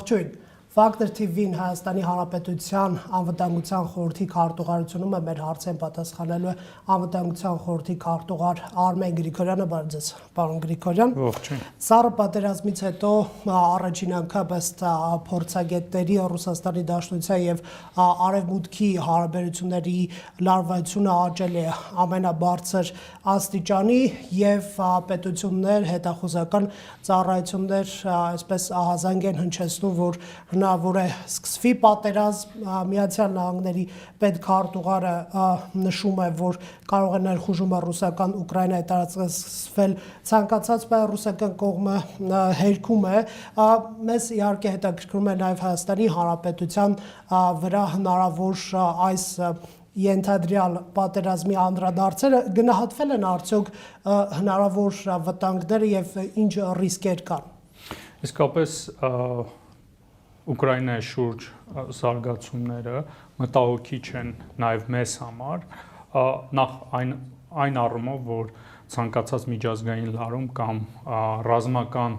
Ողջույն։ Factor TV-ին Հայաստանի Հանրապետության անվտանգության խորհրդի քարտուղարությունում մեր հարցին պատասխանելու է անվտանգության խորհրդի քարտուղար Արմեն Գրիգորյանը, բարև ձեզ, պարոն Գրիգորյան։ Ողջույն։ Սառը պատերազմից հետո առաջին անգամ ըստ փորձագետների Ռուսաստանի Դաշնության եւ Արևմուտքի հարաբերությունների լարվածությունը աճել է ամենաբարձր աստիճանի եւ պետություններ, հետախուզական ծառայություններ այսպես ահազանգ են հնչեցնում, որ հնարավոր է սկսվի պատերազմ։ Միացյալ Նահանգների պետքարտուղարը նշում է, որ կարող է ներխուժումը ռուսական Ուկրաինայի տարածքել ցանկացած բան ռուսական կողմը հերքում է։ Մեզ իհարկե հետաքրքրում է նաև Հայաստանի Հանրապետության վրա հնարավոր այս ենթադրյալ պատերազմի անդրադարձերը գնահատվել են արդյոք հնարավոր վտանգները եւ ինչ ռիսկեր կան։ Իսկապես Ուկրաինայի շուրջ զարգացումները մտահոգիչ են նաև մեզ համար, նախ այն առումով, որ ցանկացած միջազգային լարում կամ ռազմական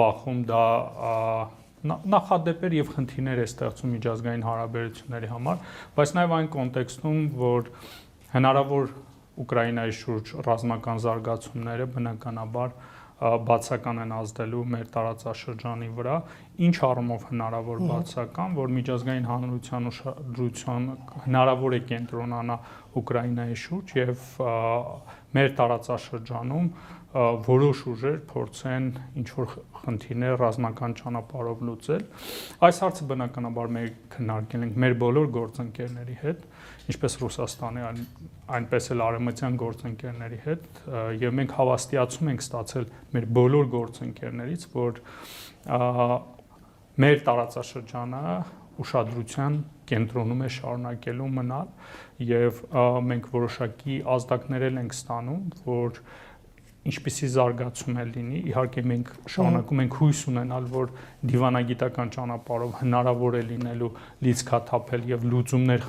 բախում դա նախադեպեր եւ խնդիրներ է ստեղծում միջազգային հարաբերությունների համար, բայց նաև այն կոնտեքստում, որ հնարավոր Ուկրաինայի շուրջ ռազմական զարգացումները բնականաբար բացական են ազդելու մեր տարածաշրջանի վրա, ինչ առումով հնարավոր բացական, որ միջազգային հանրության ուշադրության հնարավոր է կենտրոնանա Ուկրաինայի շուրջ եւ մեր տարածաշրջանում որոշ ուժեր փորձեն ինչ-որ խնդիրներ ռազմական ճանապարհով լուծել։ Այս հարցը բնականաբար մենք քննարկել ենք մեր բոլոր գործընկերների հետ, ինչպես Ռուսաստանի, այնպես էլ արևմտյան գործընկերների հետ, եւ մենք հավաստիացում ենք ստացել մեր բոլոր գործընկերներից, որ մեր տարածաշրջանը ուշադրության կենտրոնում է շարունակելու մնալ եւ մենք որոշակի ազդակներ ենք ստանում, որ ինչպիսի զարգացում է լինի, իհարկե մենք շարունակում ենք հույս ունենալ, որ դիվանագիտական ճանապարհով հնարավոր է լինելու լիցքաթափել եւ լուծումներ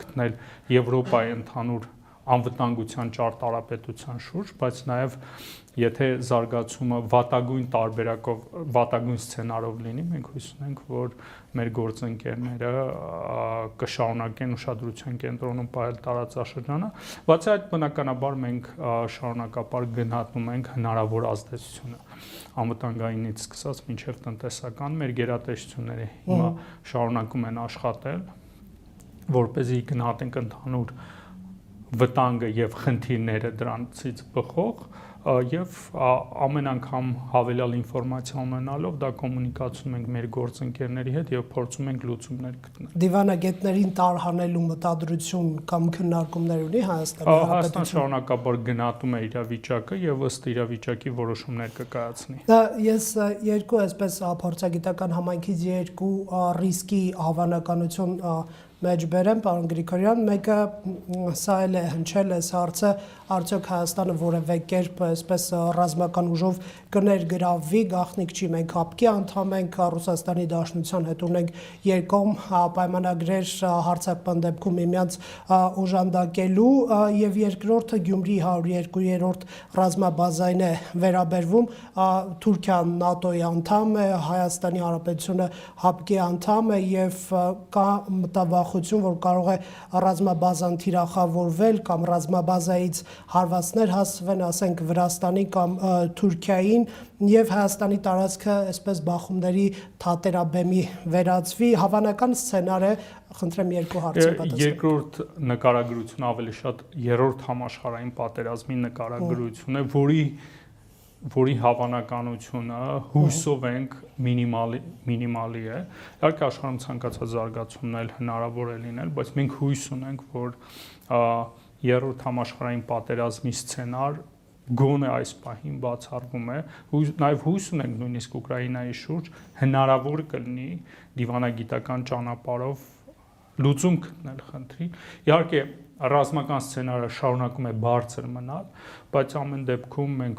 գտնել Եվրոպայի ընդհանուր անվտանգության ճարտարապետության շուրջ, բայց նաև եթե զարգացումը վատագույն տարբերակով, վատագույն սցենարով լինի, մենք հույս ունենք, որ մեր գործընկերները կշարունակեն ուշադրության կենտրոնում պահել տարածաշրջանը, բացի այդ բնականաբար մենք շարունակապար գնահատում ենք հնարավոր ազդեցությունը անվտանգայինից սկսած մինչև տնտեսական մեր գերատեսչությունները հիմա շարունակում են աշխատել, որպեսզի գնահատենք ընդհանուր վտանգը եւ խնդիրները դրանցից բխող եւ ամեն անգամ հավելյալ ինֆորմացիա ունենալով դա կոմունիկացում ենք մեր գործընկերների հետ եւ փորձում ենք լուծումներ գտնել։ Դիվանագետներին տարհանելու մտադրություն կամ քննարկումներ ունի Հայաստանի Հանրապետությունը։ Հայաստան շարունակաբար գնահատում է իրավիճակը եւ ըստ իրավիճակի որոշումներ կկայացնի։ Ես երկու այսպես փորձագիտական համայնքից երկու ռիսկի հավանականություն մեջ բերեմ, պարոն Գրիգորյան, մեկը սա էլ է հնչել այս հարցը, արդյոք Հայաստանը որևէ կերպ այսպես ռազմական ուժով կներգրավվի, գաղտնիք չի, մենք ՀԱՊԿ-ի անդամ ենք, Ռուսաստանի Դաշնության հետ ունենք երկկողմ պայմանագրեր հարձակման դեպքում միմյանց օժանդակելու եւ երկրորդը Գյումրի 102-րդ ռազմաբազային է վերաբերվում, Թուրքիան ՆԱՏՕ-ի անդամ է, Հայաստանի Հանրապետությունը ՀԱՊԿ-ի անդամ է եւ կա մտավախություն, որ կարող է ռազմաբազան թիրախավորվել կամ ռազմաբազայից հարվածներ հասվեն, ասենք Վրաստանի կամ Թուրքիային եւ Հայաստանի տարածքը այսպես բախումների թատերաբեմի վերածվի, հավանական սցենար է, խնդրեմ երկու հարցի պատասխան։ Երկրորդ նկարագրությունը ավելի շատ երրորդ համաշխարհային պատերազմի նկարագրություն է, որի հավանականությունը հույսով ենք մինիմալի է։ Իհարկե աշխարհում ցանկացած զարգացումներ հնարավոր է լինել, բայց մենք հույս ունենք, որ երրորդ համաշխարհային պատերազմի սցենար գոնե այս պահին բացառվում է, նաև հույս ունենք նույնիսկ Ուկրաինայի շուրջ հնարավոր կլինի դիվանագիտական ճանապարհով լուծում գտնել խնդրին։ Իհարկե ռազմական սցենարը շարունակում է բարձր մնալ, բայց ամեն դեպքում մենք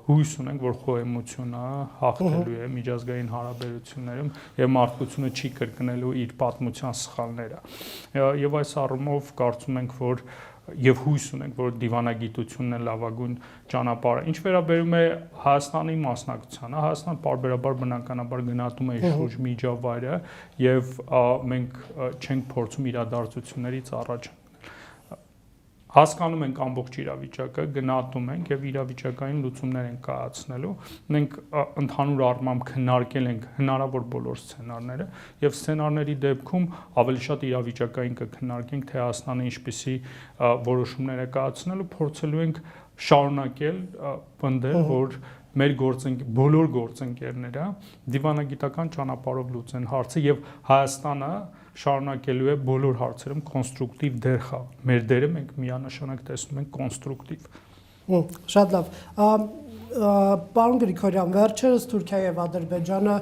հույս ունենք, որ խոհեմությունը հաղթելու է միջազգային հարաբերություններում եւ մարդկությունը չի կրկնելու իր պատմության սխալները։ Եվ այս առումով կարծում ենք, որ եւ հույս ունենք, որ դիվանագիտությունն է լավագույն ճանապարհը։ Ինչ վերաբերում է Հայաստանի մասնակցությանը, Հայաստանը պարբերաբար բնականաբար գնահատում է իր շուրջ միջավայրը եւ մենք չենք փորձում իրադարձություններից առաջ հասկանում ենք ամբողջ իրավիճակը, գնահատում ենք եւ իրավիճակային լուծումներ ենք կայացնելու։ Մենք ընդհանուր առմամբ քննարկել ենք հնարավոր բոլոր սցենարները եւ սցենարների դեպքում ավելի շատ իրավիճակային կքննարկենք, թե Հայաստանը ինչպիսի որոշումներ է կայացնելու, փորձելու ենք շարունակել պնդել, որ մեր բոլոր գործընկերները դիվանագիտական ճանապարհով լուծեն հարցը եւ Հայաստանը շարունակելու է բոլոր հարցերում կոնստրուկտիվ դեր խաղալ։ Մեր դերը մենք միանշանակ տեսնում ենք կոնստրուկտիվ։ Շատ լավ։ Պարոն Գրիգորյան, վերջերս Թուրքիա եւ Ադրբեջանը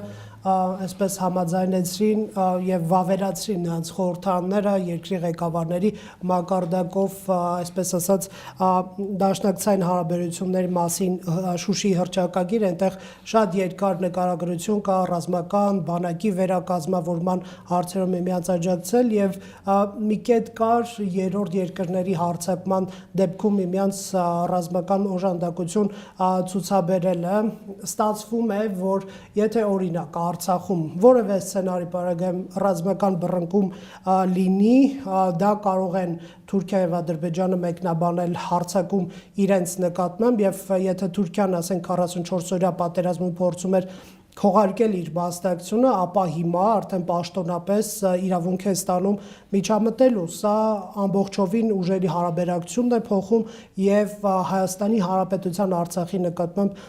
այսպես համաձայնեցրին եւ վավերացրին նրանց խորհրդարանները երկրի ղեկավարների մակարդակով, այսպես ասած, դաշնակցային հարաբերությունների մասին Շուշի հռչակագիր, այնտեղ շատ երկար նկարագրություն կա ռազմական բանակի վերակազմավորման հարցերում միմյանց աջակցել եւ մի կետ կար երրորդ երկրների հարձակման դեպքում միմյանց ռազմական օժանդակություն ցուցաբերելը։ Ստացվում է, որ եթե օրինակ Արցախում որևէ սցենարի պարագայում ռազմական բռնկում լինի, դա կարող են Թուրքիա եւ Ադրբեջանը մեկնաբանել հարձակում իրենց նկատմամբ եւ եթե Թուրքիան, ասենք 44 օրյա պատերազմում փորձում էր քողարկել իր մասնակցությունը, ապա հիմա արդեն պաշտոնապես իրավունք է ստանում միջամտելու։ Սա ամբողջովին ուժերի հարաբերակցությունն է փոխում եւ Հայաստանի Հանրապետության Արցախի նկատմամբ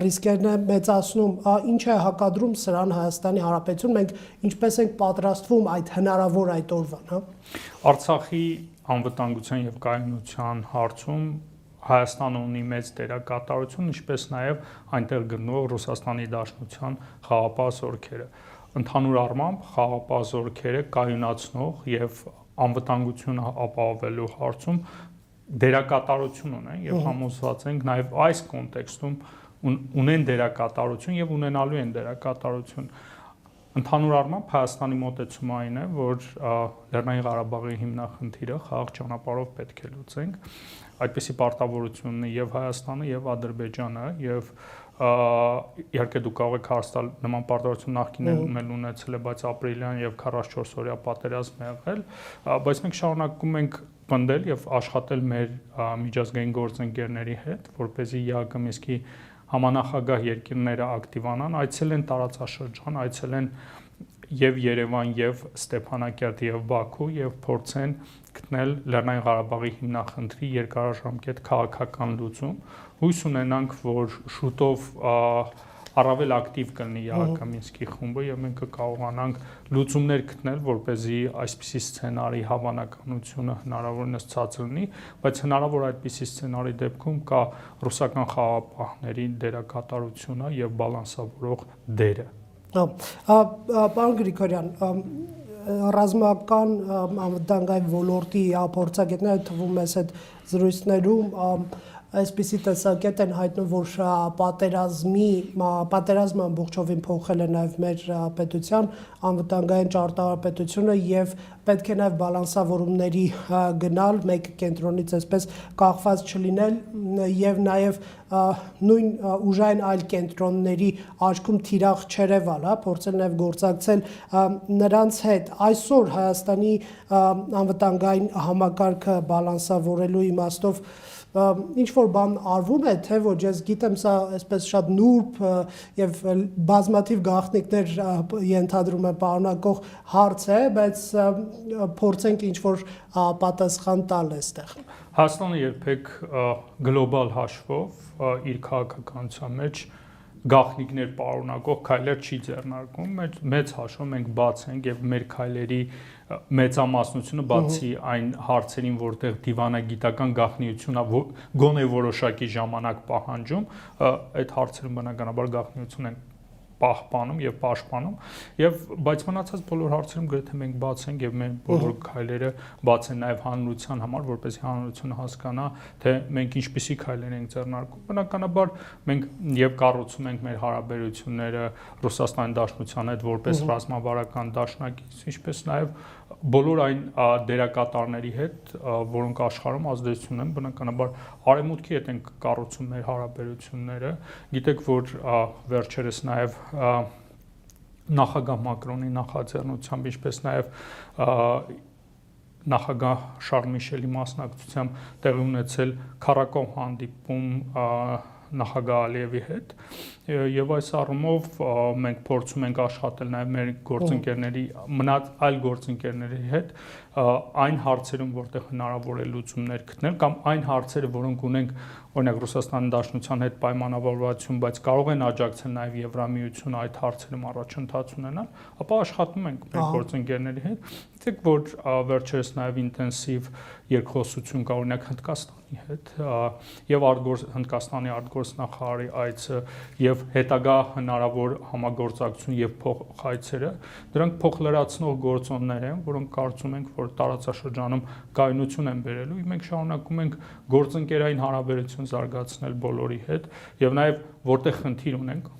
ռիսկերն է մեծացնում։ Ինչ է հակադրում սրան Հայաստանի Հանրապետություն, մենք ինչպես ենք պատրաստվում այդ հնարավոր այդ օրվան, հա։ Արցախի անվտանգության եւ կայունության հարցում Հայաստանը ունի մեծ դերակատարություն, ինչպես նաև այնտեղ գտնվող Ռուսաստանի Դաշնության խաղապահ զորքերը։ Ընդհանուր առմամբ խաղապահ զորքերը կայունացնող եւ անվտանգությունը ապահովելու հարցում դերակատարություն ունեն եւ համոզված ենք նաև այս կոնտեքստում ունեն դերակատարություն եւ ունենալու են դերակատարություն։ Ընդհանուր առմամբ Հայաստանի մոտեցումը այն է, որ Լեռնային Ղարաբաղի հիմնախնդիրը խաղաղ ճանապարհով պետք է լուծենք։ Այդպիսի պարտավորություն ունի եւ Հայաստանը եւ Ադրբեջանը եւ իհարկե դու կարող եք հարցալ նման պարտավորություն նախկինում էլ ունեցել է, բայց ապրիլյան եւ 44 օրյա պատերազմ է եղել, բայց մենք շարունակում ենք պնդել եւ աշխատել մեր միջազգային գործընկերների հետ, որպեսզի ԵԱՀԿ Մինսկի համանախագահ երկիրները ակտիվանան, այցելեն տարածաշրջան, այցելեն եւ Երևան եւ Ստեփանակերտ եւ Բաքու եւ փորձեն գտնել Լեռնային Ղարաբաղի հիմնախնդրի երկարաժամկետ քաղաքական լուծում։ Հույս ունենանք, որ շուտով առավել ակտիվ կլինի ԵԱՀԿ Մինսկի խումբը եւ մենք կկարողանանք լուծումներ գտնել, որպեսզի այսպիսի սցենարի հավանականությունը հնարավորինս ցածր լինի, բայց հնարավոր այդպիսի սցենարի դեպքում կա ռուսական խաղապահների դերակատարությունը եւ բալանսավորող դերը։ Պարոն Գրիգորյան, ռազմական անվտանգային ոլորտի փորձագետները թվում է այդ զրույցներում այսպիսի տեսակետ են հայտնում, որ պատերազմը ամբողջովին փոխել է նաև մեր պետության անվտանգային ճարտարապետությունը եւ պետք է նաև բալանսավորումների գնալ, մեկ կենտրոնից այսպես կախված չլինել եւ նաև նույն ուժային այլ կենտրոնների աչքում թիրախ չերևալ, հա, փորձել նաև գործակցել նրանց հետ։ Այսօր Հայաստանի անվտանգային համակարգը բալանսավորելու իմաստով ինչ որ բան արվում է, թե ոչ, ես գիտեմ սա այսպես շատ նուրբ եւ բազմաթիվ գաղտնիքներ ենթադրում է պարունակող հարց է, բայց փորձենք ինչ որ պատասխան տալ այստեղ։ Հայաստանը երբեք գլոբալ հաշվով իր քաղաքականության մեջ գաղտնիքներ պարունակող քայլեր չի ձեռնարկում, մեծ հաշվով մենք բաց ենք եւ մեր քայլերի մեծամասնությունը բացի այն հարցերին, որտեղ դիվանագիտական գաղտնիությունը գոնե որոշակի ժամանակ պահանջում, այդ հարցերում բնականաբար գաղտնիություն են պահպանում եւ պաշտպանում եւ բայց մնացած բոլոր հարցերում գրեթե մենք բաց ենք եւ մեր բոլոր քայլերը բաց են նաեւ հանրության համար, որպեսզի հանրությունը հասկանա, թե մենք ինչպիսի քայլեր ենք ձեռնարկում։ Բնականաբար մենք եւ կառուցում ենք մեր հարաբերությունները Ռուսաստանի Դաշնության հետ որպես ռազմավարական դաշնակից, ինչպես նաեւ բոլոր այն դերակատարների հետ, որոնք աշխարհում ազդեցություն են, բնականաբար արևմուտքի հետ ենք կառուցում մեր հարաբերությունները։ Գիտեք, որ վերջերս նաև նախագահ Մակրոնի նախաձեռնությամբ, ինչպես նաև նախագահ Շարլ Միշելի մասնակցությամբ տեղի ունեցել քառակողմ հանդիպում նախագահ Ալիևի հետ եւ այս առումով մենք փորձում ենք աշխատել նաեւ մեր գործընկերների մնաց այլ գործընկերների հետ այն հարցերում, որտեղ հնարավոր է լուծումներ գտնել կամ այն հարցերը, որոնք ունենք օրինակ Ռուսաստանի Դաշնության հետ պայմանավորվածություն, բայց կարող են աջակցել նաեւ Եվրամիությունը այդ հարցերում առաջընթաց ունենալ, ապա աշխատում ենք մեր գործընկերների հետ։ Գիտեք, որ վերջերս նաեւ ինտենսիվ երկխոսություն կա օրինակ Հնդկաստանի հետ եւ Հնդկաստանի արտգործնախարարի այցը եւ հետագա հնարավոր համագործակցություն եւ փոխայցերը, դրանք փոխլրացնող գործոններ են, որոնք կարծում ենք, որ տարածաշրջանում կայունություն են բերելու, մենք շարունակում ենք գործընկերային հարաբերություն զարգացնել բոլորի հետ եւ նաեւ որտեղ խնդիր ունենք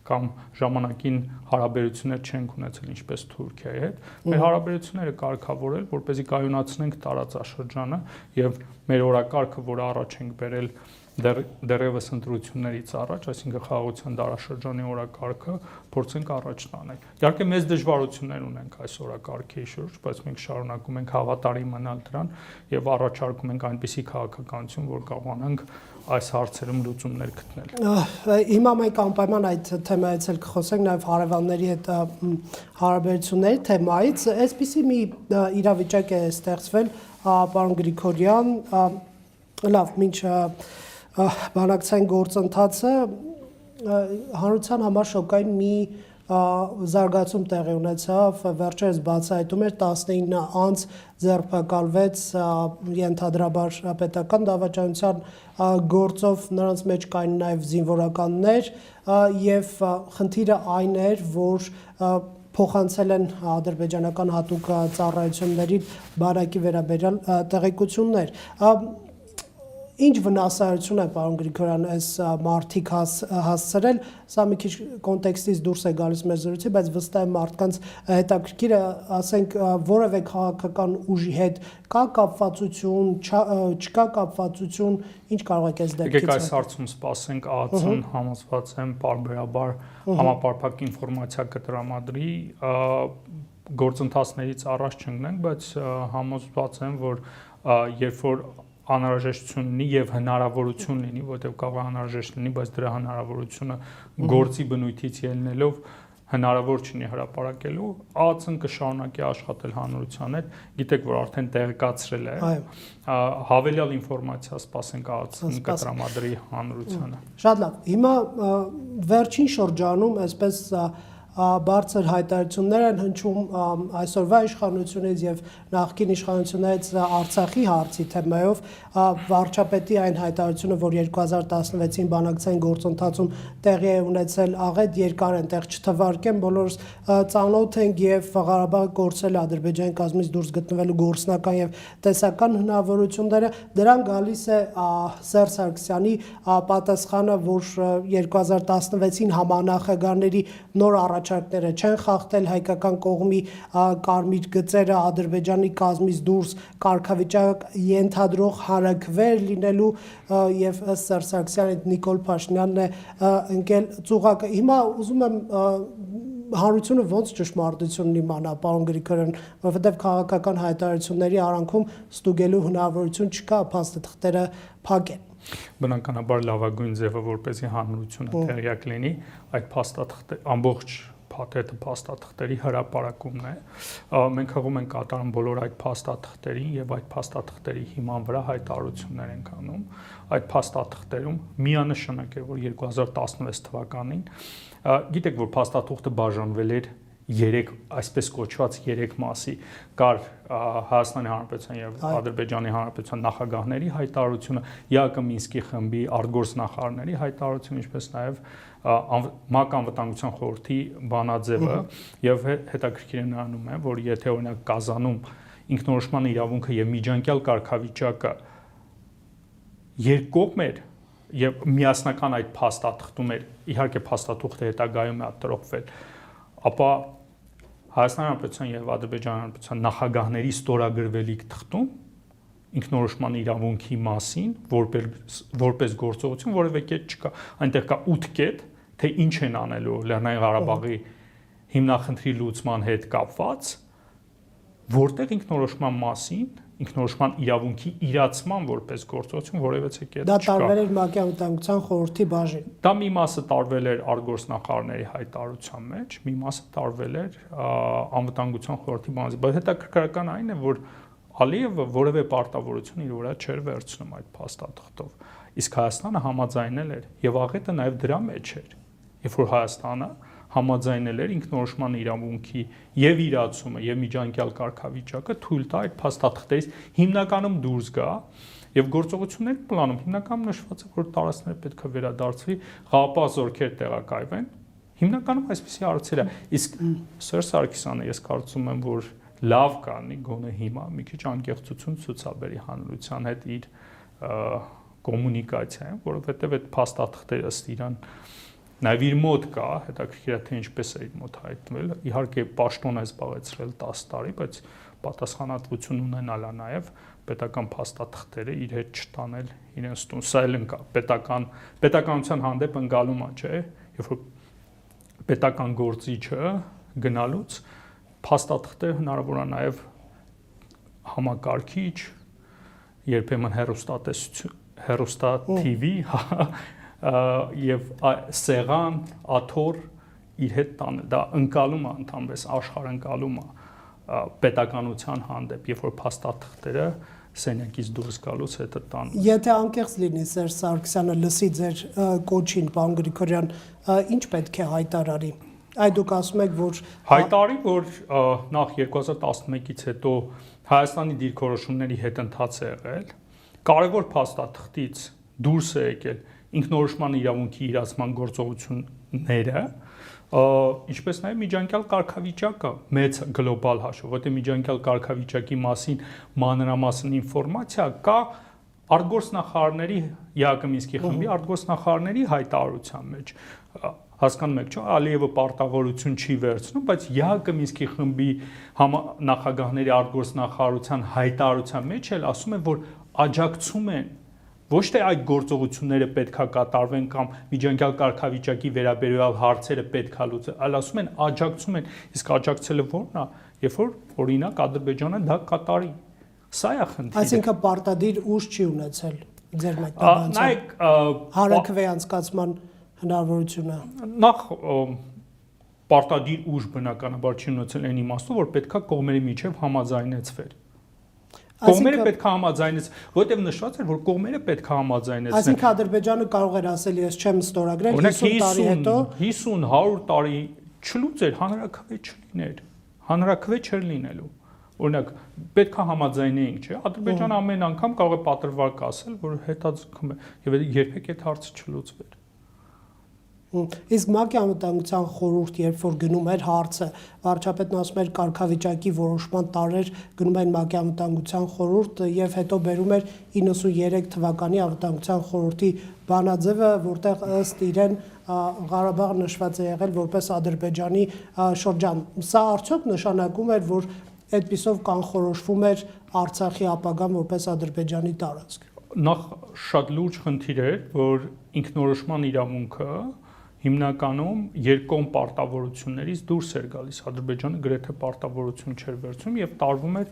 կամ ժամանակին հարաբերություններ չենք ունեցել ինչպես Թուրքիայի հետ, մեր հարաբերությունները կարգավորել, որպեսզի կայունացնենք տարածաշրջանը եւ մեր օրակարգը, որը առաջ ենք բերել դեռևս ընտրություններից առաջ, այսինքն խաղաղության դարաշրջանի օրակարգը փորձենք առաջ տանել։ Իհարկե մեծ դժվարություններ ունենք այս օրակարգի շուրջ, բայց մենք շարունակում ենք հավատարիմ մնալ դրան եւ առաջարկում ենք այնպիսի քաղաքականություն, որ կարողանանք այս հարցերում լուծումներ գտնել։ Հիմա մենք անպայման այդ թեմայից էլ կխոսենք, նաև հարևանների հետ հարաբերությունների թեմայից։ Այսպիսի մի իրավիճակ է ստեղծվել, պարոն Գրիգորյան, լավ, մինչ բանակցային գործընթացը հանրության համար շոկային մի զարգացում տեղի ունեցավ, վերջերս բացահայտում էր 19 անձ ձերբակալվեց ենթադրաբար պետական դավաճանության գործով, նրանց մեջ կային նաև զինվորականներ եւ խնդիրը այն էր, որ փոխանցել են ադրբեջանական հատուկ ծառայություններին բանակի վերաբերյալ տեղեկություններ։ Ինչ վնասայություն է, պարոն Գրիգորյան, այս մարդիկ հասցրել, սա մի քիչ կոնտեքստից դուրս է գալիս մեր զրույցի, բայց վստահ եմ մարդկանց հետաքրքիր է, ասենք, որևէ քաղաքական ուժի հետ կա կապվածություն, չկա կապվածություն, ինչ կարող եք այս դեպքից։ Եկեք այս հարցում սպասենք ԱԱՑ-ն համոզված եմ պարբերաբար համապարփակ ինֆորմացիա կտրամադրի, գործընթացներից առաջ չընկնենք, բայց համոզված եմ, որ երբ որ անհրաժեշտություն լինի եւ հնարավորություն լինի, որտեղ կարող է անհրաժեշտ լինի, բայց դրա հնարավորությունը գործի բնույթից ելնելով հնարավոր չունի հրապարակելու, ԱԱՑ-ն կշարունակի աշխատել հանրության հետ, գիտեք, որ արդեն տեղեկացրել է, հավելյալ ինֆորմացիա սպասենք ԱԱՑ-ն կտրամադրի հանրությանը։ Շատ լավ, հիմա վերջին շրջանում այսպես բարձր հայտարարություններ են հնչում այսօրվա իշխանությունից եւ նախկին իշխանություններից Արցախի հարցի թեմայով, վարչապետի այն հայտարարությունը, որ 2016-ին բանակցային գործընթացում տեղի է ունեցել աղետ երկար այնտեղ չթվարկեն, բոլորս ծանոթ ենք եւ Ղարաբաղը կորցրել Ադրբեջանի կազմից դուրս գտնվելու գործնական եւ տեսական հնարավորությունները, դրան գալիս է Սերժ Սարգսյանի պատասխանը, որ 2016-ին համանախագահների նոր առաջարկները չեն խախտել հայկական կողմի կարմիր գծերը, Ադրբեջանի կազմից դուրս կարգավիճակ ենթադրող հարաքվեր լինելու եւ ըստ Սերժ Սարգսյանի Նիկոլ Փաշինյանն է ընկել ծուղակը։ Հիմա ուզում եմ հանրությունը ոնց ճշմարտությունն իմանա, պարոն Գրիգորյան, որովհետեւ քաղաքական հայտարարությունների արանքում ստուգելու հնարավորություն չկա, փաստաթղթերը փակ են։ Բնականաբար լավագույն ձևը, որպեսզի հանրությունը տեղյակ լինի, այդ փաստաթղթը ամբողջ փաթեթը փաստաթղթերի հրապարակումն է։ Մենք հղում ենք կատարում բոլոր այդ փաստաթղթերին եւ այդ փաստաթղթերի հիման վրա հայտարարություններ ենք անում։ Այդ փաստաթղթերում միանշանակ է, որ 2016 թվականին գիտեք, որ փաստաթուղթը բաժանվել էր երեք այսպես կոչված երեք մասի կար Հայաստանի Հանրապետության եւ Ադրբեջանի Հանրապետության նախագահների հայտարարությունը, ԵԱԿ Մինսկի խմբի արտգործնախարարների հայտարարությունը, ինչպես նաեւ ՄԱԿ անվտանգության խորհրդի բանաձևը եւ հետաքրքիր է նրանում է, որ եթե օրինակ Կազանում ինքնորոշման իրավունքը եւ միջանկյալ կարգավիճակը երկկողմ էր եւ միասնական այդ փաստաթղթում էր, իհարկե փաստաթուղթը հետագայում է տրոփվել, ապա Հայաստանի Հանրապետության եւ Ադրբեջանի Հանրապետության նախագահների ստորագրվելիք թղթում ինքնորոշման իրավունքի մասին որպես գործողություն որևէ կետ չկա, այնտեղ կա 8 կետ, թե ինչ են անելու Լեռնային Ղարաբաղի հիմնախնդրի լուծման հետ կապված, որտեղ ինքնորոշման մասին ինքնորոշման իրավունքի իրացման որպես գործողություն որևէ կետ չկա։ Դա տարվել էր ՄԱԿ-ի անվտանգության խորհրդի բաժին։ Դա մի մասը տարվել էր արտգործնախարարների հայտարարության մեջ, մի մասը տարվել էր անվտանգության խորհրդի բանաձև, բայց հետաքրքրական այն է, որ Ալիևը որևէ պարտավորություն իր վրա չէր վերցնում այդ փաստաթղթով, իսկ Հայաստանը համաձայնել էր եւ աղետը նաեւ դրա մեջ էր, երբ որ Հայաստանը համաձայնել էր ինքնորոշման իրավունքի եւ իրացումը եւ միջանկյալ կարգավիճակը թույլ տա այդ փաստաթղթերից հիմնականում դուրս գա եւ գործողությունների պլանում հիմնականում նշված է որ տարածքները պետք է վերադարձվի Ղարաբաղ զորքեր տեղակայվեն հիմնականում այսպեսի հարցեր է իսկ Սերժ Սարգսյանը ես կարծում եմ որ լավ կանի գոնե հիմա մի քիչ անկեղծություն ցուցաբերի հանրության հետ իր կոմունիկացիայում որովհետեւ այդ փաստաթղթերը ըստ իրան Նաև իր մոտ կա, հետաքրքիր է թե ինչպես է իր մոտ հայտնվել, իհարկե պաշտոն է զբաղեցրել 10 տարի, բայց պատասխանատվություն ունենալ է նաև պետական փաստաթղթերը իր հետ չտանել իրենց տուն։ Սա էլ ընկա պետականության հանդեպ ընկալում է, չէ՞, երբ որ պետական գործիչը գնալուց փաստաթղթեր հնարավոր է նաև համակարգիչ, երբեմն հեռուստա TV, եւ սեղան, աթոռ իր հետ տան դա ընկալում է ընդհանրապես աշխարհընկալում է պետականության հանդեպ երբ որ փաստաթղթերը սենյակից դուրս գալուց հետը տան Եթե անկեղծ լինի Սերժ Սարգսյանը լսի ձեր կոչին պարոն Գրիգորյան ինչ պետք է հայտարարի Այդ դուք ասում եք որ հայտարարի որ նախ 2011-ից հետո Հայաստանի դիրքորոշումների հետընթաց է եղել կարևոր փաստաթղթից դուրս է եկել ինքնորոշման իրավունքի իրացման գործողությունները, ինչպես նաև միջանկյալ կարգավիճակը մեծ գլոբալ հաշվով, որտեղ միջանկյալ կարգավիճակի մասին մանրամասն ինֆորմացիա կա արտգործնախարարների ԵԱԿ Մինսկի խմբի արտգործնախարարների հայտարարության մեջ հասկանում եք, չէ՞, Ալիևը պարտավորություն չի վերցնում, բայց ԵԱԿ Մինսկի խմբի նախագահների արտգործնախարարության հայտարարության մեջ էլ ասում են, որ աջակցում են Ոչ թե այդ գործողությունները պետքա կատարվեն կամ միջանկյալ կարգավիճակի վերաբերյալ հարցերը պետքա լուծեն, այլ ասում են աջակցում են, իսկ աջակցելը ո՞րն է, երբ որ օրինակ Ադրբեջանը դա կատարի։ Սա է խնդիրը։ Այսինքն պարտադիր ուժ չի ունեցել ձեր մեկնաբանությամբ։ Նայեք, հարաքվե անցկացման հնարավորությունը։ Նախ պարտադիր ուժ բնականաբար չի ունեցել այն իմաստով, որ պետքա կողմերի միջև համաձայնեցվեր։ Կողմերը պետք է համաձայնեն, որտեղ նշված էր, որ կողմերը պետք է համաձայնեն։ Այսինքն Ադրբեջանը կարող էր ասել, ես չեմ ստորագրել 50 տարի հետո 50-100 տարի չլուծեր, հանրաքվե չլիներ։ Հանրաքվե չէր լինելու։ Օրինակ, պետք է համաձայնեինք, չէ՞։ Ադրբեջանը ամեն անգամ կարող է պատրվակ ասել, որ հետաձգում է, եւ երբեք այդ հարցը չլուծվեր։ Իսկ ՄԱԿ-ի անվտանգության խորհուրդ երբ որ գնում էր հարցը, վարչապետն ասում էր կարգավիճակի որոշման տարեր գնում են ՄԱԿ-ի անվտանգության խորհուրդ եւ հետո բերում էր 93 թվականի անվտանգության խորհրդի բանաձևը, որտեղ ըստ իրեն Ղարաբաղը նշված է եղել որպես Ադրբեջանի շրջան։ Սա արդյոք նշանակում էր, որ այդպիսով կանխորոշվում էր Արցախի ապագան որպես Ադրբեջանի տարածք։ Նախ շատ լուրջ խնդիր էր, որ ինքնորոշման իրավունքը հիմնականում երկկողմ պարտավորություններից դուրս էր գալիս Ադրբեջանը գրեթե պարտավորություն չէր վերցնում եւ տարվում էր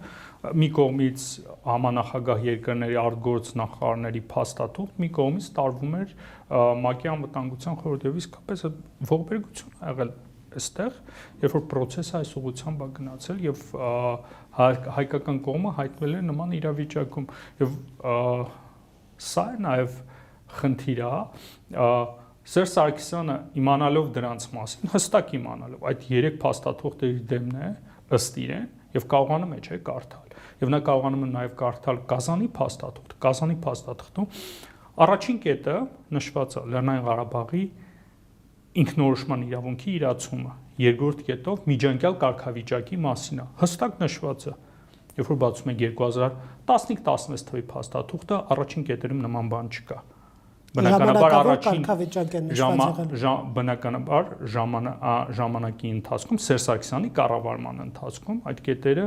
մի կողմից համանախագահ երկրների արտգործնախարարների փաստաթուղթ, մի կողմից տարվում էր ՄԱԿ-ի անվտանգության խորհրդի իսկապես ողբերգություն ա եղել այստեղ, երբ որ process-ը այս ուղղությամբ է գնացել եւ հայկական կողմը հայտնվել է նման իրավիճակում եւ սա է նաեւ խնդիր է Սերժ Սարգսյանը իմանալով դրանց մասին, հստակ իմանալով այդ 3 փաստաթղթերի դեմն է ըստ իրեն եւ կարողանում է չէ կարդալ։ Եվ նա կարողանում է նաեւ կարդալ Կազանի փաստաթուղթ։ Կազանի փաստաթղթում առաջին կետը նշված է Լեռնային Ղարաբաղի ինքնորոշման իրավունքի իրացումը։ Երկրորդ կետով միջանկյալ կարգավիճակի մասին է։ Հստակ նշված է։ Երբ որ բացում ենք 2015-16 թվականի փաստաթուղթը, առաջին կետերում նման բան չկա։ Բնականաբար առաջին բնականաբար ժամանակի ընթացքում Սերժ Սարգսյանի կառավարման ընթացքում այդ կետերը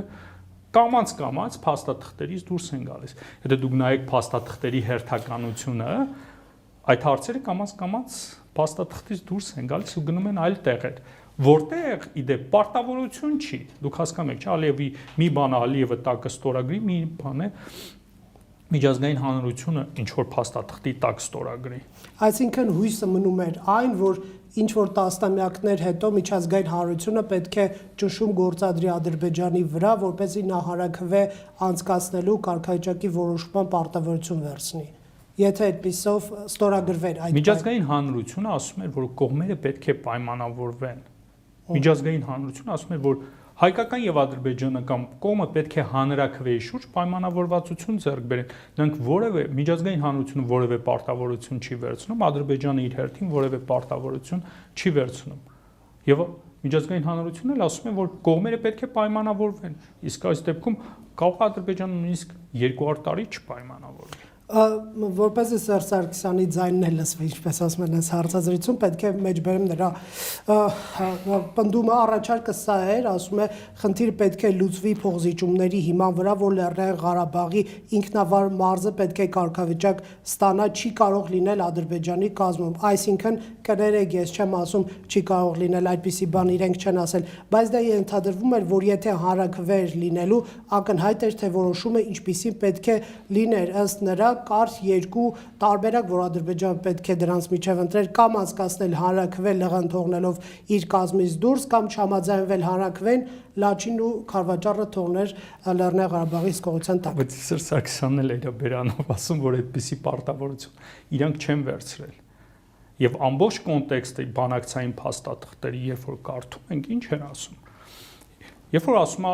կամած փաստաթղթերից դուրս են գալիս։ Եթե դուք նայեք փաստաթղթերի հերթականությունը, այդ հարցերը կամած փաստաթղթից դուրս են գալիս ու գնում են այլ տեղեր, որտեղ իդեպ պարտավորություն չի։ Դուք հասկանում եք, չէ՞, Ալիևի մի բանը Ալիևը տակը ստորագրի, մի բան է միջազգային հանրությունը ինչ որ փաստաթղթի տակ ստորագրի։ Այսինքն հույսը մնում էր այն, որ ինչ որ տասնամյակներ հետո միջազգային հանրությունը պետք է ճնշում գործադրի Ադրբեջանի վրա, որպեսզի նա հարաքվե անցկացնելու կարգավիճակի որոշման պարտավորություն վերցնի։ Եթե այդպիսով ստորագրվեր այդ միջազգային հանրությունը ասում էր, որ կողմերը պետք է պայմանավորվեն։ Միջազգային հանրությունը ասում էր, որ հայկական եւ ադրբեջանական կողմը պետք է հանրաքվեի շուրջ պայմանավորվածություն ձեռք բերեն։ Նրանք որևէ միջազգային հանրությունը որևէ պարտավորություն չի վերցնում, Ադրբեջանը իր հերթին որևէ պարտավորություն չի վերցնում։ Եվ միջազգային հանրությունն էլ ասում է, որ կողմերը պետք է պայմանավորվեն։ Իսկ այս դեպքում կարող է Ադրբեջանը նույնիսկ 200 տարի չպայմանավորվի։ Որպեսզի Սերժ Սարգսյանի ձայնն է լսվի, ինչպես ասում են, այս հարցազրույցում պետք է մեջբերեմ նրա պնդումը, առաջարկը սա էր, ասում է, խնդիրը պետք է լուծվի փոխզիջումների հիման վրա, որ Լեռնային Ղարաբաղի ինքնավար մարզը պետք է կարգավիճակ ստանա, չի կարող լինել Ադրբեջանի կազմում, այսինքն կներեք, ես չեմ ասում չի կարող լինել այդպիսի բան, իրենք չեն ասել, բայց դա ենթադրվում էր, որ եթե հանրաքվեր լինելու, ակնհայտ էր, թե որոշումը ինչպիսին պետք է լիներ, ըստ նրա կար երկու տարբերակ, որ Ադրբեջանը պետք է դրանց միջև ընտրել, կամ անցկացնել հանրաքվե լղան թողնելով իր կազմից դուրս, կամ չհամաձայնվել հանրաքվեն, Լաչին ու Խարվաճառը թողներ Լեռնային Ղարաբաղի հսկողության տակ։ Բայց Սերժ Սարգսյանն էլ էր բերանով ասում, որ այդպիսի պարտավորություն իրանք չեն վերցրել։ Եվ ամբողջ կոնտեքստը բանակցային փաստաթղթերի, երբ որ կարդում ենք, ինչ են ասում։ Երբ որ ասում է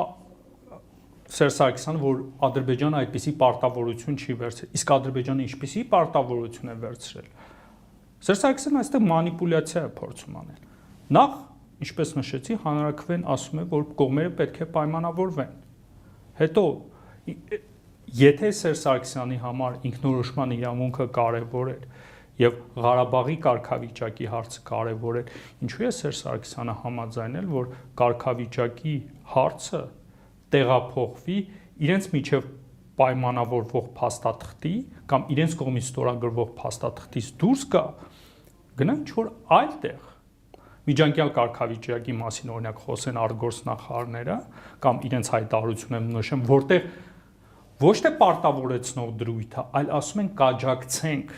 Սերժ Սարգսյանը, որ Ադրբեջանը այդպիսի պարտավորություն չի վերցրել, իսկ Ադրբեջանը ինչպիսի պարտավորություն է վերցրել։ Սերժ Սարգսյանը այստեղ մանիպուլյացիա է փորձում անել։ Նախ, ինչպես նշեցի, հանրաքվեն ասում է, որ կողմերը պետք է պայմանավորվեն։ Հետո, եթե Սերժ Սարգսյանի համար ինքնորոշման իրավունքը կարևոր էր եւ Ղարաբաղի կարգավիճակի հարցը կարևոր էր, ինչու է Սերժ Սարգսյանը համաձայնել, որ կարգավիճակի հարցը տեղափոխվի իրենց միջև պայմանավորվող փաստաթղթի կամ իրենց կողմից ստորագրվող փաստաթղթից դուրս գա, գնա ինչ-որ այլ տեղ։ Միջանկյալ կարգավիճակի մասին օրինակ խոսեն արտգործնախարարները կամ իրենց հայտարարությունը նշեմ, որտեղ ոչ թե պարտավորեցնող դրույթ է, այլ ասում են կաջակցենք։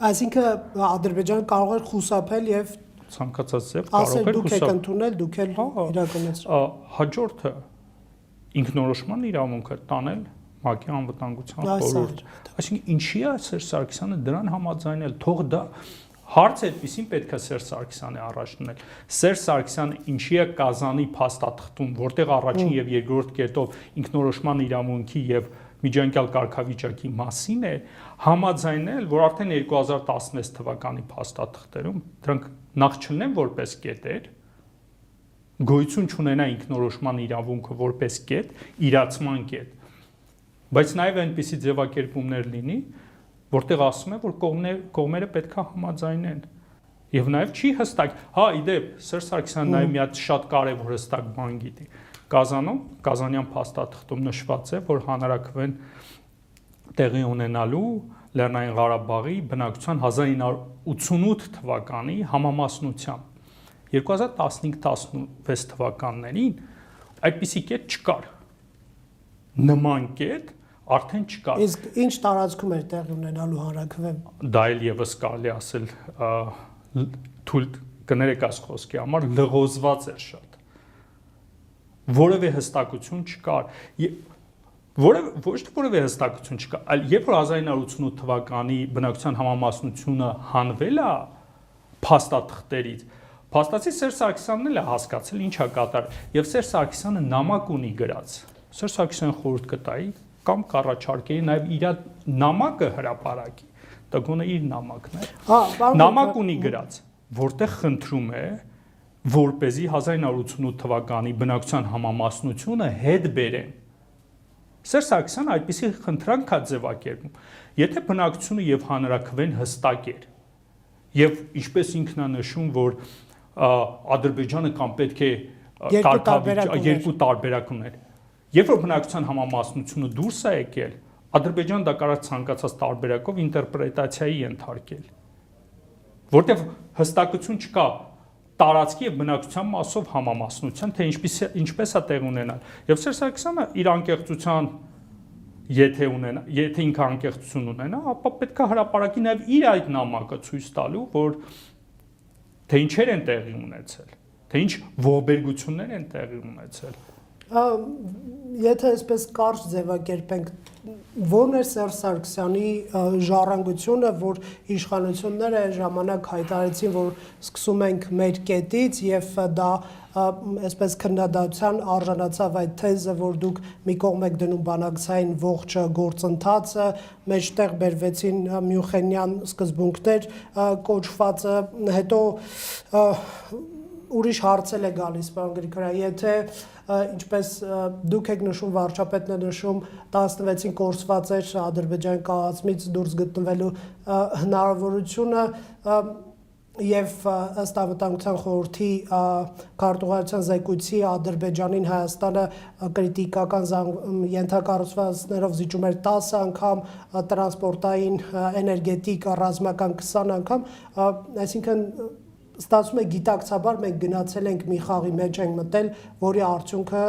Այսինքն Ադրբեջանը կարող էր խուսափել եւ ցանկացած ձև կարող էր դուք եք ընդունել, դուք էլ իրականացրել։ Հաջորդը ինքնորոշման իրավունքը տանել ՄԱԿ-ի անվտանգության խորհուրդ։ Այսինքն ինչի է Սերժ Սարգսյանը դրան համաձայնել, թող դա հարց այդպեսին պետք է Սերժ Սարգսյանը առաջ դնել։ Սերժ Սարգսյանը ինչի է Կազանի փաստաթղթում, որտեղ առաջին եւ երկրորդ կետով ինքնորոշման իրավունքի եւ միջանկյալ կարգավիճակի մասին է համաձայնել, որ արդեն 2016 թվականի փաստաթղթերում դրանք նախ չլինեն որպես կետեր, գոյություն չունենա ինքնորոշման իրավունքը որպես կետ, իրացման կետ, բայց նաև այնպիսի ձևակերպումներ լինի, որտեղ ասում է, որ կողմերը պետք է համաձայնեն։ Եվ նաև չի հստակ, իդեպ Սերժ Սարգսյանը նաև մի հատ շատ կարևոր հստակ բան գիտի։ Կազանում, Կազանյան փաստաթղթում նշված է, որ հանրաքվեն տեղի ունենալու Լեռնային Ղարաբաղի բնակչության 1988 թվականի համամասնությամբ 2015-16 թվականներին այդպիսի կետ չկար։ Նման կետ արդեն չկար։ Իսկ ինչ տարածքում էր տեղի ունենալու հանրաքվեն։ Դա էլ եւս կարելի ասել թույլ կներեք այս խոսքի համար լղոզված էր շատ։ Որևէ հստակություն չկար։ Ոչ թե որևէ հստակություն չկա, այլ երբ որ 1988 թվականի բնակչության համամասնությունը հանվել է, փաստաթղթերից։ Փաստացի Սերժ Սարգսյանն էլ է հասկացել ինչ է կատարել, եւ Սերժ Սարգսյանը նամակ ունի գրած։ Սերժ Սարգսյանը խորհուրդ կտայի կամ կառաջարկեի նաեւ իր նամակը հրապարակի, դա գոնե իր նամակն է։ Նամակ ունի գրած, որտեղ խնդրում է, որպեսզի 1988 թվականի բնակչության համամասնությունը հետ բերեն։ Սերժ Սարգսյանը այդպիսի խնդրանք է ձևակերպում։ Եթե բնակչությունը եւ հանրաքվեն հստակ էր, եւ ինչպես ինքն է նշում, որ Ադրբեջանը կամ պետք է երկու տարբերակ ուներ։ Երբ որ բնակչության համամասնությունը դուրս է եկել, Ադրբեջանը դա կարող ցանկացած տարբերակով ինտերպրետացիայի ենթարկել, որտեղ հստակություն չկա տարածքի եւ բնակչության մասով համամասնության, թե ինչպես է տեղ ունենալ։ Եվ Սերժ Սարգսյանը իր անկեղծության եթե ինքը անկեղծություն ունենա, ապա պետք է հրապարակի նաեւ իր այդ նամակը ցույց տալու, որ թե ինչեր են տեղի ունեցել, թե ինչ ողբերգություններ են տեղի ունեցել։ Եթե այսպես կարճ ձևակերպենք, ո՞րն էր Սերժ Սարգսյանի ժառանգությունը, որ իշխանությունները այն ժամանակ հայտարարեցին, որ սկսում ենք մեր կետից եւ դա այսպես քննադատության արժանացավ այդ թեզը, որ դուք մի կողմ եք դնում բանակցային ողջ գործընթացը, մեջտեղ բերվեցին Մյունխենյան սկզբունքներ կոչվածը, հետո ուրիշ հարցել է գալիս, պարոն Գրիգորյան, եթե ինչպես դուք եք նշում, վարչապետն է նշում, 16-ին կորսված էր Ադրբեջանի կազմից դուրս գտնվելու հնարավորությունը եւ ըստ Անվտանգության խորհրդի քարտուղարության զեկույցի Ադրբեջանին Հայաստանը կրիտիկական ենթակառուցվածքներով զիջում էր 10 անգամ, տրանսպորտային, էներգետիկ, ռազմական 20 անգամ, այսինքն ստացվում է գիտակցաբար մենք գնացել ենք մի խաղի մեջ ենք մտել, որի արդյունքը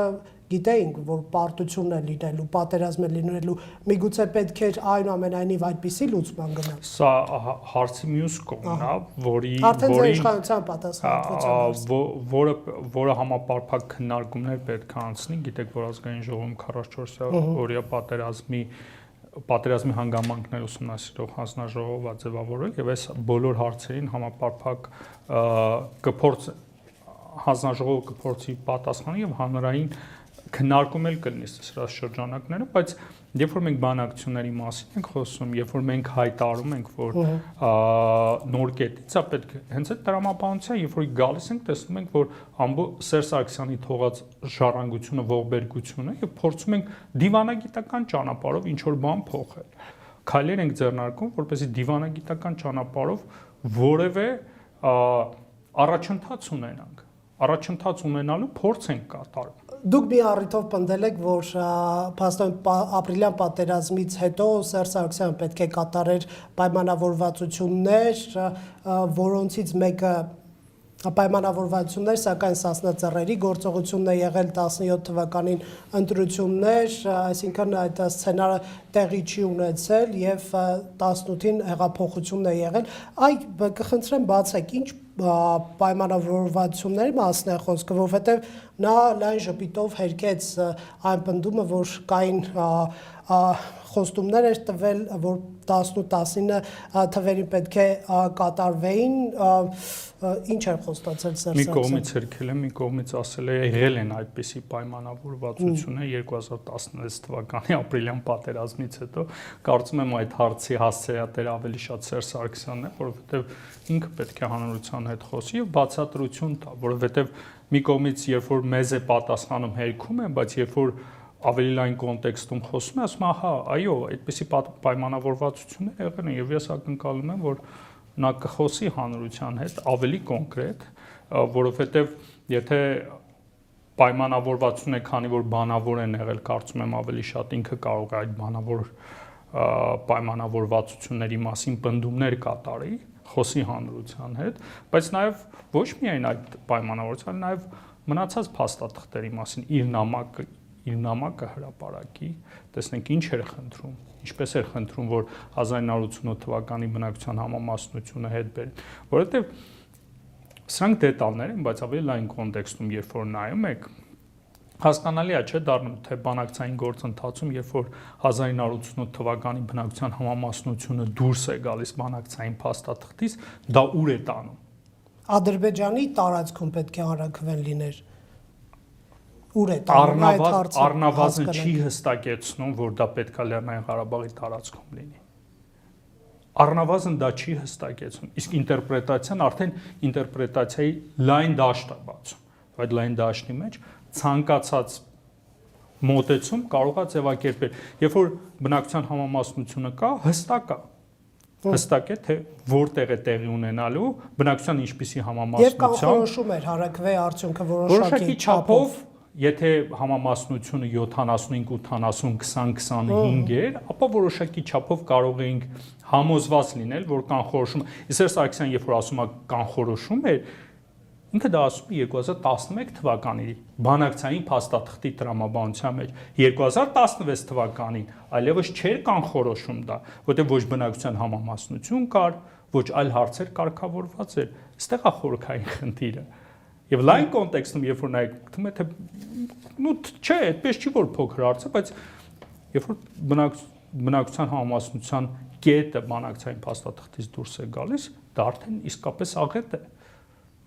գիտեինք, որ պարտություն է լինելու, պատերազմ է լինելու, միգուցե պետք էր այնուամենայնիվ այդպիսի լուծման գնալ։ Սա հարցի մյուս կողմն է, որը համապարփակ քննարկումներ պետք է անցնի, գիտեք, որ ազգային ժողովում 44-օրյա պատերազմի հանգամանքներ ուսումնասիրող հանձնաժողով է ձևավորել եւ այս բոլոր հարցերին համապարփակ հանձնաժողովը կփորձի պատասխանել եւ հանրային քննարկում էլ կլինի սրա շրջանակներում, բայց երբ որ մենք բանակցությունների մասին ենք խոսում, երբ որ մենք հայտարարում ենք, որ նոր կետից է պետք հենց այդ տրամաբանության, երբ որ գալիս ենք, տեսնում ենք, որ Սերժ Սարգսյանի թողած ժառանգությունը, ողբերգությունը եւ փորձում ենք դիվանագիտական ճանապարհով ինչ որ բան փոխել։ Քայլեր ենք ձեռնարկում, որպեսզի դիվանագիտական ճանապարհով որևէ առաջընթաց ունենանք։ Առաջընթաց ունենալու փորձ ենք կատարում։ Դուք մի առիթով պնդել եք, որ ապրիլյան պատերազմից հետո Սերժ Սարգսյանը պետք է կատարեր պայմանավորվածություններ, որոնցից մեկը պայմանավորվածություններ, սակայն Սասնա Ծռերի գործողությունն է եղել 17 թվականին ընտրություններ, այսինքն այդ սցենարը տեղի չի ունեցել եւ 18-ին հեղափոխությունն է եղել։ Այ կխնդրեմ բացեք, ինչ պայմանավորվածությունների մասն է խոսքը, որովհետև նա լայն ժպիտով հերքեց այն պնդումը, որ կային խոստումներ էր տվել, որ 18-19 թվերին պետք է կատարվեին, ինչ էր խոստացել Սերժ Սարգսյանը։ Մի կողմից հերքել է, մի կողմից ասել է եղել են այդպիսի պայմանավորվածություններ 2016 թվականի ապրիլյան պատերազմից հետո, կարծում եմ այդ հարցի հասցեատերը ավելի շատ Սերժ Սարգսյանն է, որովհետև ինքը պետք է հանրության հետ խոսի եւ բացատրություն տա, որովհետև մի կողմից երբ որ մեզ է պատասխանում հերքում են, բայց երբ որ ավելի լայն կոնտեքստում խոսում է, ասում է, ահա, այո, այդպիսի պայմանավորվածություններ եղել են եւ ես ակնկալում եմ, որ նա կխոսի հանրության հետ ավելի կոնկրետ, որովհետեւ եթե պայմանավորվածություն է, քանի որ բանավոր են եղել, կարծում եմ ավելի շատ ինքը կարող է այդ բանավոր պայմանավորվածությունների մասին պնդումներ կատարի, խոսի հանրության հետ, բայց նաեւ ոչ միայն այդ պայմանավորվածությունը, նաեւ մնացած փաստաթղթերի մասին իր նամակը հրապարակի, տեսնենք ինչ էր խնդրում, ինչպես էր խնդրում, որ 1988 թվականի բնակչության համամասնությունը հետ բերեն, որովհետև սրանք դետալներ են, բայց ավելի լայն կոնտեքստում, երբ որ նայում եք, հասկանալի է, չէ՞ դառնում, թե բանակցային գործընթացում, երբ որ 1988 թվականի բնակչության համամասնությունը դուրս է գալիս բանակցային փաստաթղթից, դա ուր է տանում։ Ադրբեջանի տարածքում պետք է առաքվեն լիներ։ Ուր է տանում այդ հարցը։ Առնվազն չի հստակեցնում, որ դա պետք է Լեռնային Ղարաբաղի տարածքում լինի։ Առնվազն դա չի հստակեցնում։ Իսկ ինտերպրետացիան արդեն ինտերպրետացիայի լայն դաշտ է բացում։ Այդ լայն դաշտի մեջ ցանկացած մոտեցում կարող է ձևակերպել։ Երբ որ բնակչության համամասնությունը կա, հստակ է, թե որտեղ է տեղի ունենալու, բնակչության ինչպիսի համամասնության։ Եվ կանխորոշում էր հարակվե արդյունքը որոշակի չափով, եթե համամասնությունը 75, 80, 20, 25 էր, ապա որոշակի չափով կարող էինք համոզված լինել, որ կանխորոշում։ Իսեր Սարգսյան, երբ որ ասում է կանխորոշում էր, ինքը դա ասում է 2011 թվականի բանակցային փաստաթղթի տրամաբանության մեջ։ 2016 թվականին այլևս չէր կանխորոշում դա, որտեղ ոչ բնակչության համամասնություն կար, ոչ այլ հարցեր կարգավորված էր։ Այստեղ է խորքային խնդիրը։ Եվ լայն կոնտեքստում, երբ որ նայեք, թվում է թե չէ, այդպես չի որ փոքր հարց է, բայց երբ որ բնակչության համամասնության կետը բանակցային փաստաթղթից դուրս է գալիս, դա արդեն իսկապես աղետ է,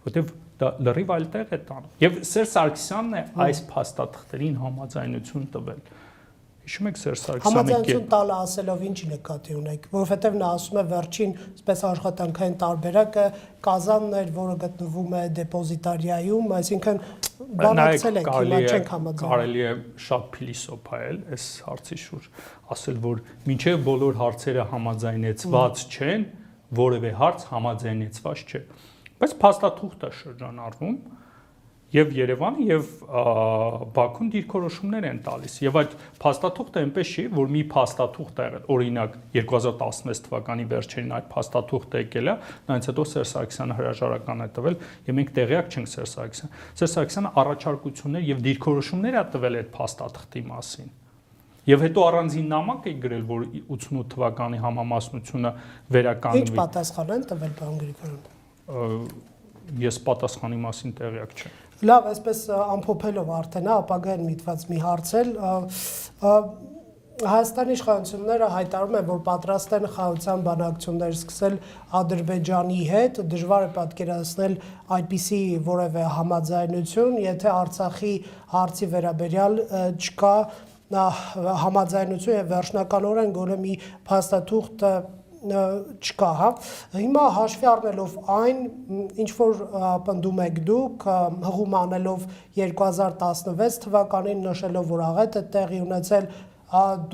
որտեղ դա լրիվ այլ տեղ է տանում։ Եվ Սերժ Սարգսյանն է այս փաստաթղթերին համաձայնություն տվել։ Հիշում եք Սերժ Սարգսյանի համաձայնություն տալը ասելով ինչ նկատի ունեք, որովհետև նա ասում է վերջին, այսպես աշխատանքային տարբերակը կազանն էր, որը գտնվում է դեպոզիտարիայում, այսինքն բանակցել ենք, հիմա չենք համաձայնում։ Կարելի է շատ փիլիսոփայել այս հարցի շուրջ, ասել, որ մինչև բոլոր հարցերը համաձայնեցված չեն, որևէ հարց համաձայնեցված չէ։ Բայց փաստաթուղթ է շրջանառվում եւ Երևանը եւ Բաքուն դիրքորոշումներ են տալիս եւ այդ փաստաթուղթը այնպես չի որ մի փաստաթուղթ է եղել օրինակ 2016 թվականի վերջերին այդ փաստաթուղթը եկել է նրանց հետո Սերժ Սարգսյանը հրաժարական է տվել եւ մենք տեղյակ չենք Սերժ Սարգսյանը առաջարկություններ եւ դիրքորոշումներ է տվել այդ փաստաթղթի մասին եւ հետո առանձին նամակ է գրել որ 88 թվականի համամասնությունը վերականգնվի Ինչ պատասխան են տվել պարոն Գրիգորյան Ես պատասխանի մասին տեղյակ չեմ։ Լավ, այսպես ամփոփելով արդեն ապագային միտված մի հարցել, Հայաստանի իշխանությունները հայտարարում են, որ պատրաստ են խաղաղության բանակցություններ սկսել Ադրբեջանի հետ, դժվար է պատկերացնել այդպիսի որևէ համաձայնություն, եթե Արցախի հարցի վերաբերյալ չկա համաձայնություն եւ վերջնականորեն գոնե մի փաստաթուղթ չկա, հա։ Հիմա հաշվի առնելով այն, ինչ որ պնդում եք դուք, հղում անելով 2016 թվականին նշելով, որ աղետ է տեղի ունեցել,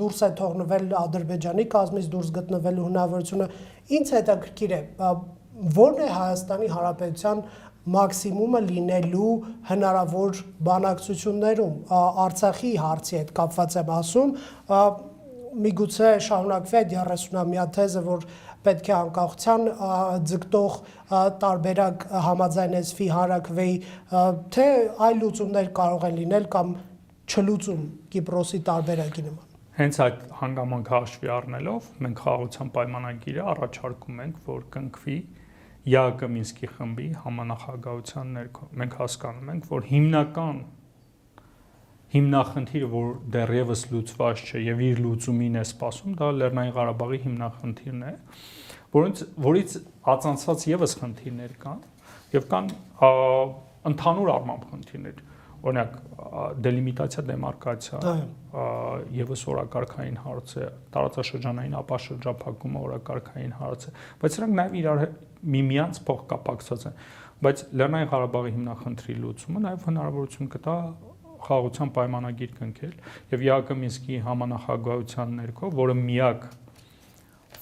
դուրս է թողնվել Ադրբեջանի կազմից դուրս գտնվելու հնարավորությունը, ինձ հետաքրքիր է, որն է Հայաստանի Հանրապետության մաքսիմումը լինելու հնարավոր բանակցություններում, Արցախի հարցի հետ կապված եմ ասում, միգուցե շարունակվի այդ 30-ամյա թեզը, որ պետք է անկախության ձգտող տարբերակ համաձայնեցվի հարակվեի, թե այլ լուծումներ կարող են լինել կամ չլուծում Կիպրոսի տարբերակի նման։ Հենց այդ հանգամանքը հաշվի առնելով, մենք խաղաղության պայմանագիրը առաջարկում ենք, որ կնքվի ԵԱՀԿ Մինսկի խմբի համանախագահության ներքո։ Մենք հասկանում ենք, որ հիմնախնդիրը, որ դեռևս լուծված չէ եւ իր լուծումին է սպասում, դա Լեռնային Ղարաբաղի հիմնախնդիրն է, որից ածանցված եւս խնդիրներ կան եւ կան ընդհանուր առմամբ խնդիրներ։ Օրինակ դելիմիտացիա, դեմարկացիա, եւս օրակարգային հարց է, տարածաշրջանային ապաշրջափակումը օրակարգային հարց է, բայց սրանք նաեւ իրար միմյանց փոխկապակցված են։ Բայց Լեռնային Ղարաբաղի հիմնախնդրի լուծումը նաեւ հնարավորություն կտա խաղաղության պայմանագիր կնքել եւ ԵԱՀԿ Մինսկի համանախագահության ներքո, որը միակ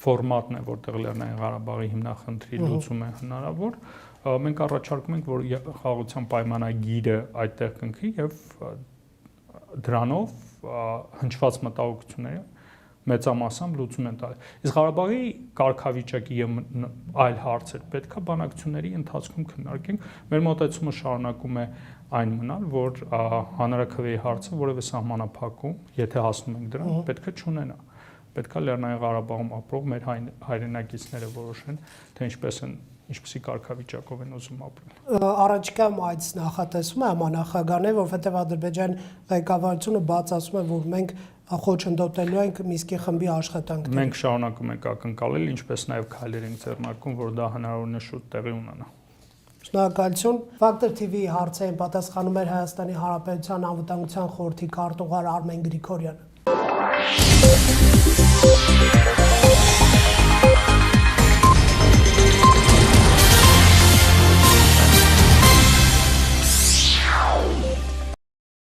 ֆորմատն է, որտեղ Լեռնային Ղարաբաղի հիմնախնդրի լուծում է հնարավոր, մենք առաջարկում ենք, որ խաղաղության պայմանագիրը այդտեղ կնքի եւ դրանով հնչված մտահոգությունները մեծամասամբ լուծում են տալի։ Իսկ Ղարաբաղի կարգավիճակի եւ այլ հարցեր պետքա բանակցությունների ընթացքում քննարկենք։ Մեր մոտեցումը շարունակում է այն մնալ, որ հանրաքվեի հարցը որևէ սահմանափակում, եթե հասնում ենք դրան, պետք է չունենա։ Պետքա Լեռնային Ղարաբաղում ապրող մեր հայրենակիցները որոշեն, թե ինչպեսի կարգավիճակով են ուզում ապրել։ Առաջիկայում այդ նախատեսում է համանախագահն է, որովհետև Ադրբեջան ղեկավարությունը բաց ասում է, որ մենք խոչընդոտելու ենք Մինսկի խմբի աշխատանքները։ Մենք շարունակում ենք ակնկալել, ինչպես նաև քայլեր ենք ձեռնարկում, որ դա հնարավորինս շուտ տեղի ունենա։ Շնորհակալություն։ Factor TV հարցերին պատասխանում էր Հայաստանի Հանրապետության անվտանգության խորհրդի քարտուղար Արմեն Գրիգորյանը։